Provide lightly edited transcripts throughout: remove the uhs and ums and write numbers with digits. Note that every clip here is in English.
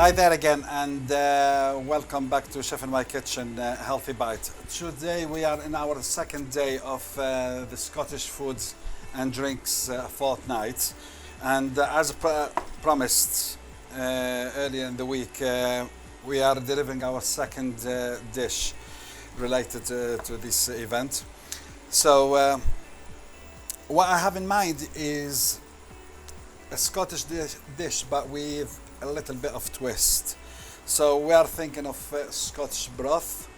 Hi there again, and welcome back to Chef in My Kitchen Healthy Bite. Today we are in our second day of the Scottish Foods and Drinks Fortnight, and as promised earlier in the week, we are delivering our second dish related to this event. So what I have in mind is a Scottish dish, but with a little bit of twist. So we are thinking of Scottish broth,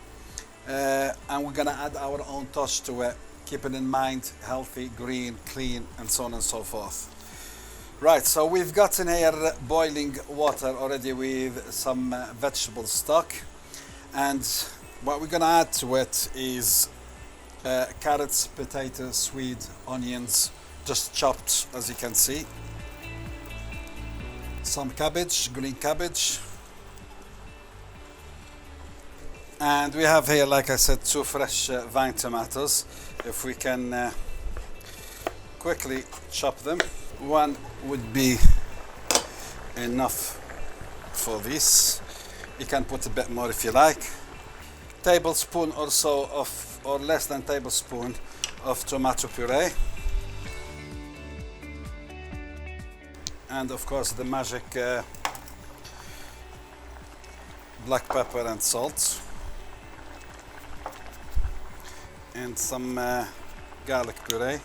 and we're gonna add our own touch to it, keeping in mind healthy, green, clean, and so on and so forth. Right, so we've got in here boiling water already with some vegetable stock, and what we're gonna add to it is carrots, potatoes, swede, onions, just chopped, as you can see. Some cabbage, green cabbage, and we have here, like I said, 2 fresh vine tomatoes. If we can quickly chop them, one would be enough for this. You can put a bit more if you like. Tablespoon or so of, or less than tablespoon of tomato puree. And of course the magic black pepper and salt, and some garlic puree,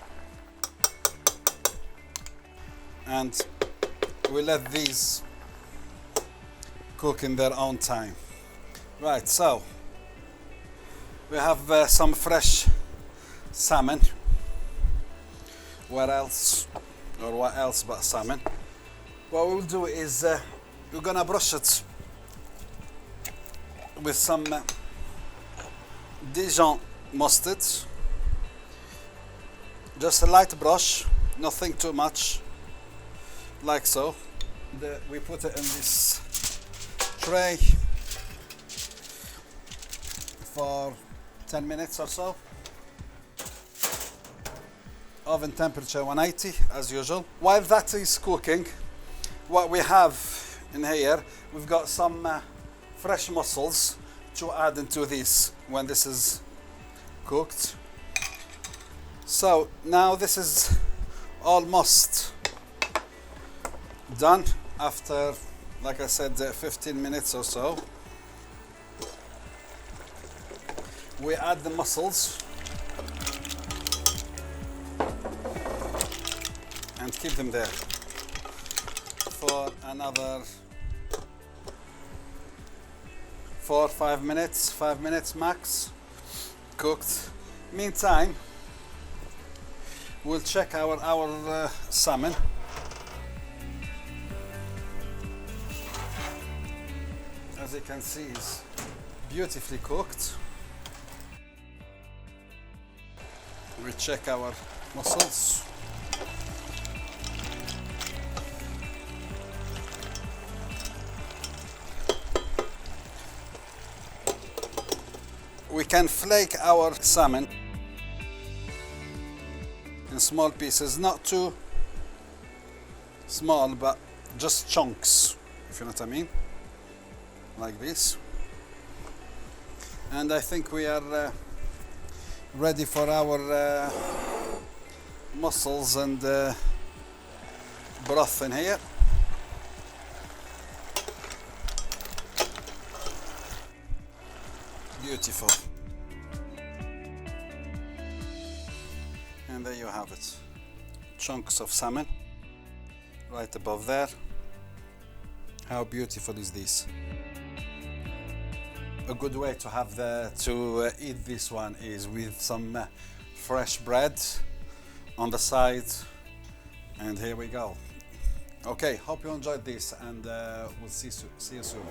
and we let these cook in their own time. Right, so we have some fresh salmon. Where else, or what else but salmon? What we'll do is we're gonna brush it with some Dijon Mustard. Just a light brush, nothing too much, like so. We put it in this tray for 10 minutes or so. Oven temperature 180 as usual. While that is cooking, what we have in here, we've got some fresh mussels to add into this when this is cooked. So now this is almost done after, like I said, 15 minutes or so. We add the mussels and keep them there for another 4 or 5 minutes, 5 minutes max, cooked. Meantime, we'll check our salmon. As you can see, it's beautifully cooked. We check our mussels. We can flake our salmon in small pieces, not too small, but just chunks, if you know what I mean, like this. And I think we are ready for our mussels and broth in here. Beautiful. And there you have it. Chunks of salmon right above there. How beautiful is this? A good way to have eat this one is with some fresh bread on the side, and here we go. Okay, hope you enjoyed this, and we'll see you soon.